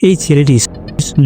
এই ছেলেটি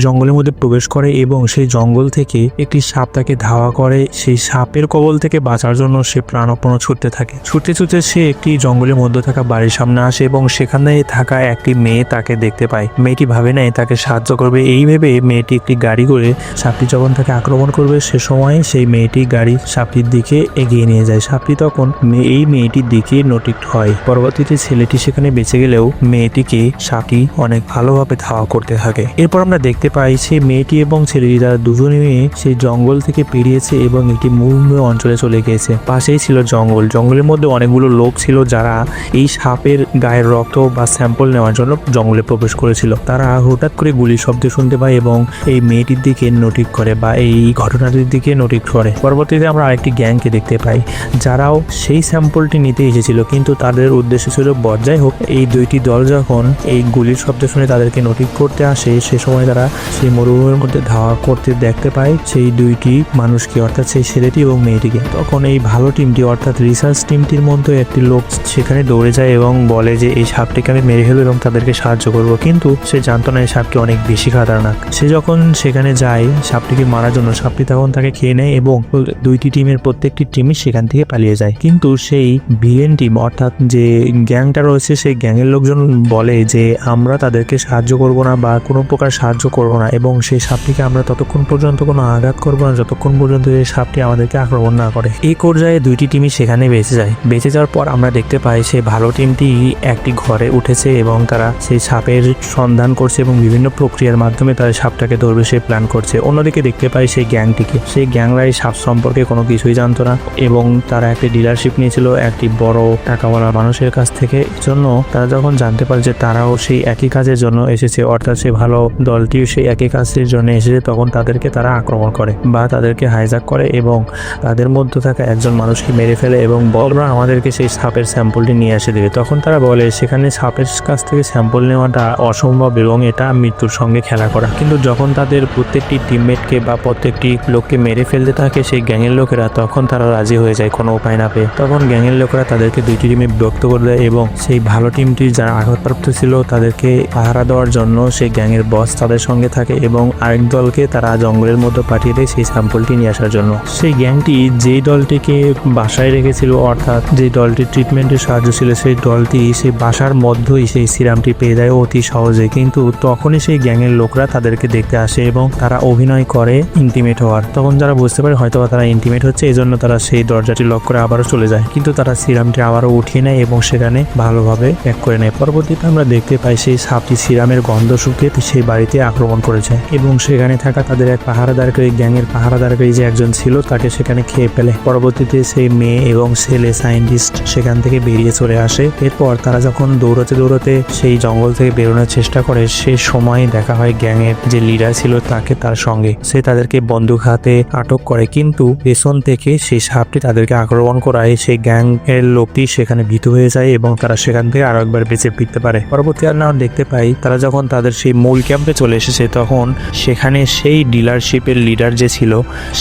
জঙ্গলের মধ্যে প্রবেশ করে এবং সেই জঙ্গল থেকে একটি সাপ তাকে ধাওয়া করে। সেই সাপের কবল থেকে বাঁচার জন্য সে প্রাণপণ ছুটতে থাকে। ছুটতে ছুটতে সে একটি জঙ্গলের মধ্যে থাকা বাড়ির সামনে আসে এবং সেখানে থাকা একটি মেয়ে তাকে দেখতে পায়। মেয়েটি ভাবে নেয় তাকে সাহায্য করবে, এই ভেবে মেয়েটি একটি গাড়ি করে সাপটি যখন তাকে আক্রমণ করবে সে সময় সেই মেয়েটি গাড়ি সাপটির দিকে এগিয়ে নিয়ে যায়। সাপটি তখন এই মেয়েটির দিকে নোটিক্ট হয়। পরবর্তীতে ছেলেটি সেখানে বেঁচে গেলেও মেয়েটিকে সাপটি অনেক ভালোভাবে ধাওয়া করতে থাকে। এরপর আমরা দেখতে পাই সেই মেয়েটি এবং ছেলেটি তারা দুজনে মিলে সেই জঙ্গল থেকে পেরিয়েছে এবং একটি মরুভূমি অঞ্চলে চলে গিয়েছে। পাশেই ছিল জঙ্গল। জঙ্গলের মধ্যে অনেকগুলো লোক ছিল যারা এই সাপের গায়ের রক্ত বা স্যাম্পল নেওয়ার জন্য জঙ্গলে প্রবেশ করেছিল। তারা হঠাৎ করে গুলির শব্দ শুনতে পায় এবং এই মেয়েটির দিকে নোটিক করে বা এই ঘটনাটির দিকে নোটিক করে। পরবর্তীতে আমরা আরেকটি গ্যাংকে দেখতে পাই যারাও সেই স্যাম্পলটি নিতে এসেছিল, কিন্তু তাদের উদ্দেশ্য ছিল বজ্জাই হোক। এই দুইটি দল যখন এই গুলির শব্দ শুনে তাদেরকে নোটিক করতে আসে সে সময় তারা সেই মরুভূমির মধ্যে ধাওয়া করতে দেখতে পায় সেই দুইটি মানুষকে, অর্থাৎ সেই ছেলেটি এবং মেয়েটিকে। তখন এই ভালো টিমটি অর্থাৎ রিসার্চ টিমটির মধ্যে একটি লোক সেখানে দৌড়ে যায় এবং বলে যে এই সাপটিকে আমি মেরে ফেলবো এবং তাদেরকে সাহায্য করব, কিন্তু সে জানতো না এই সাপটি অনেক বেশি খাতারনাক। সে যখন সেখানে যায় সাপটিকে মারার জন্য, সাপটি তখন তাকে খেয়ে নেয় এবং দুইটি টিমের প্রত্যেকটি টিমই সেখান থেকে পালিয়ে যায়। কিন্তু সেই ভিলেন টিম অর্থাৎ যে গ্যাংটা রয়েছে সেই গ্যাংয়ের লোকজন বলে যে আমরা তাদেরকে সাহায্য করব না বা কোনো প্রকার সাহায্য করব না এবং সেই সাপটিকে আমরা ততক্ষণ পর্যন্ত কোনো আঘাত করব না যতক্ষণ পর্যন্ত এই সাপটি আমাদেরকে আক্রমণ না করে। এই পর্যায়ে দুইটি টিমই সেখানে বেঁচে যায়। বেঁচে যাওয়ার পর আমরা দেখতে পাই সেই ভালো টিমটি একটি ঘরে উঠেছে এবং তারা সেই সাপের সন্ধান করছে এবং বিভিন্ন প্রক্রিয়ার মাধ্যমে তারা সাপটাকে ধরবে সে প্ল্যান করছে। অন্যদিকে দেখতে পাই সেই গ্যাংটিকে, সেই গ্যাংরা এই সাপ সম্পর্কে কোনো কিছুই জানতো না এবং তারা একটি ডিলারশিপ নিয়েছিল একটি বড় টাকাওয়ালা মানুষের কাছ থেকে। জন্য তারা যখন জানতে পারে যে তারাও সেই একই কাজের জন্য এসেছে, অর্থাৎ সেই ভালো দলটিও সেই একই কাজের জন্য এসেছে, তখন তাদেরকে তারা আক্রমণ করে বা তাদেরকে হাইজ্যাক করে এবং তাদের মধ্যে থাকা একজন মানুষকে মেরে ফেলে এবং বলরা আমাদেরকে সেই সাপের স্যাম্পলটি নিয়ে এসে দেবে। তখন তারা বলে সেখানে সাপের কাছ থেকে স্যাম্পল নেওয়াটা অসম্ভব এবং এটা মৃত্যুর সঙ্গে খেলা করা। কিন্তু যখন তাদের প্রত্যেকটি টিমমেটকে বা প্রত্যেকটি লোককে মেরে ফেলতে থাকে সেই গ্যাংয়ের লোকেরা, তখন তারা রাজি হয়ে যায় কোনো উপায় না পেয়ে। তখন গ্যাংয়ের লোকেরা তাদেরকে দুইটি টিমে বিভক্ত করে দেয় এবং সেই ভালো টিমটি যারা আঘাতপ্রাপ্ত ছিল তাদেরকে পাহারা দেওয়ার জন্য সেই গ্যাংয়ের বস তাদের সঙ্গে থাকে এবং আরেক দলকে তারা জঙ্গলের মধ্যে পাঠিয়ে দেয় সেই স্যাম্পলটি নিয়ে আসার জন্য। সেই গ্যাংটি যেই দলটিকে বাসায় রেখেছিল অর্থাৎ যে দলটির ট্রিটমেন্টের সাহায্য ছিল সেই দলটি সেই বাসার মধ্যেই সেই সিরামটি পেয়ে যায় অতি সহজে। কিন্তু তখনই সেই গ্যাংয়ের লোকরা তাদেরকে দেখতে আসে এবং তারা অভিনয় করে ইন্টিমেট হওয়ার। তখন যারা বুঝতে পারে হয়তো তারা ইন্টিমেট হচ্ছে, এই জন্য তারা সেই দরজাটি লক করে আবারও চলে যায়, কিন্তু তারা সিরামটি আবারও উঠিয়ে নেয় এবং সেখানে ভালোভাবে প্যাক করে নেয়। পরবর্তীতে আমরা দেখতে পাই সেই সাপটি সিরামের গন্ধ শুকে সেই বাড়িতে আক্রমণ করেছে এবং সেখানে থাকা তাদের এক পাহারাদারকারী গ্যাংয়ের পাহারাদারকারী যে একজন ছিল তাকে সেখানে খেয়ে ফেলে। পরবর্তীতে সেই মেয়ে এবং ছেলে সায়েন্টিস্ট সেখান থেকে বেরিয়ে চলে আসে। এরপর তারা যখন দৌড়াতে দৌড়াতে সেই জঙ্গল থেকে বেরোনোর চেষ্টা করে সে সময় দেখা হয় গ্যাংয়ের যে লিডার ছিল তাকে তার সঙ্গে। সে তাদেরকে বন্দুক হাতে আটক করে, কিন্তু পেছন থেকে সেই সাপটি তাদেরকে আক্রমণ করায় সেই গ্যাং এর লোকটি সেখানে ভীত হয়ে যায় এবং তারা সেখান থেকে আরো একবার বেঁচে ফিরতে পারে। পরবর্তী আমরা দেখতে পাই তারা যখন তাদের সেই মূল ক্যাম্পে চলে এসেছে তখন সেখানে সেই ডিলারশিপের লিডার যে ছিল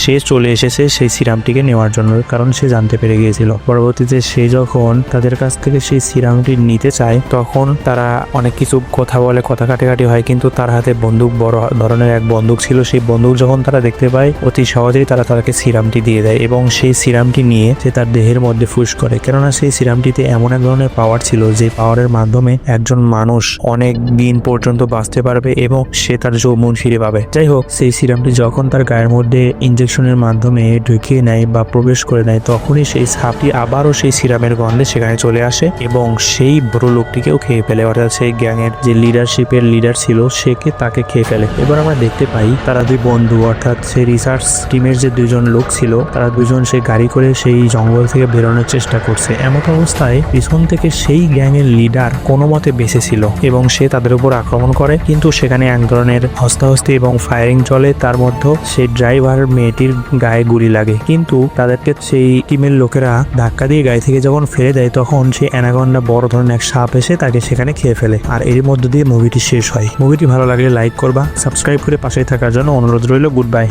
সে চলে এসেছে সেই সিরামটিকে নেওয়ার জন্য, কারণ সে জানতে পেরে গিয়েছিল। পরবর্তীতে সে যখন তাদের কাছ থেকে সেই সিরামটি নিতে চায় তখন তারা অনেক কিছু কথা বলে, কথা কাটাকাটি হয়, কিন্তু তার হাতে বন্দুক, বড় ধরনের এক বন্দুক ছিল। সেই বন্দুক যখন তারা দেখতে পায় অতি সহজেই তারা তাকে সিরামটি দিয়ে দেয় এবং সেই সিরামটি নিয়ে সে তার দেহের মধ্যে ফুস করে, কেননা সেই সিরামটিতে এমন এক ধরনের পাওয়ার ছিল যে পাওয়ারের মাধ্যমে একজন মানুষ অনেক দিন পর্যন্ত বাঁচতে পারবে এবং সে তার যৌবন ফিরে পাবে। যাই হোক, সেই সিরামটি যখন তার গায়ের মধ্যে ইনজেকশনের মাধ্যমে ঢুকিয়ে নেয় বা প্রবেশ করে নেয় তখনই সেই সাপটি আবারও সেই সিরামের গন্ধে সেখানে চলে আসে এবং সেই বড় লোকটিকেও খেয়ে ফেলে, অর্থাৎ সেই গ্যাংয়ের যে লিডারশিপের লিডার ছিল সেকে তাকে খেয়ে ফেলে। এবার আমরা দেখতে পাই তারা দুই বন্ধু অর্থাৎ সেই রিসার্চ টিমের যে দুজন লোক ছিল তারা দুজন সেই গাড়ি করে সেই জঙ্গল থেকে বেরোনোর চেষ্টা করছে। এমত অবস্থায় পিছন থেকে সেই গ্যাংয়ের লিডার কোনো মতে বেঁচে ছিল এবং সে তাদের উপর আক্রমণ করে, কিন্তু সেখানে এক ধরনের হস্তাহস্তি এবং ফায়ারিং চলে। তার মধ্যে সেই ড্রাইভার মেয়েটির গায়ে গুলি লাগে, কিন্তু তাদেরকে সেই টিমের লোকেরা ধাক্কা দিয়ে গাড়ি থেকে যখন ফেলে দেয় তখন সেই অ্যানাকন্ডা বড় ধরনের এক সাপ এসে তাকে সেখানে খেয়ে ফেলে। আর এর মধ্য দিয়ে মুভিটি শেষ হয়। মুভিটি ভালো লাগলে লাইক করবা, সাবস্ক্রাইব করে পাশে থাকার জন্য অনুরোধ রইল। Good bye.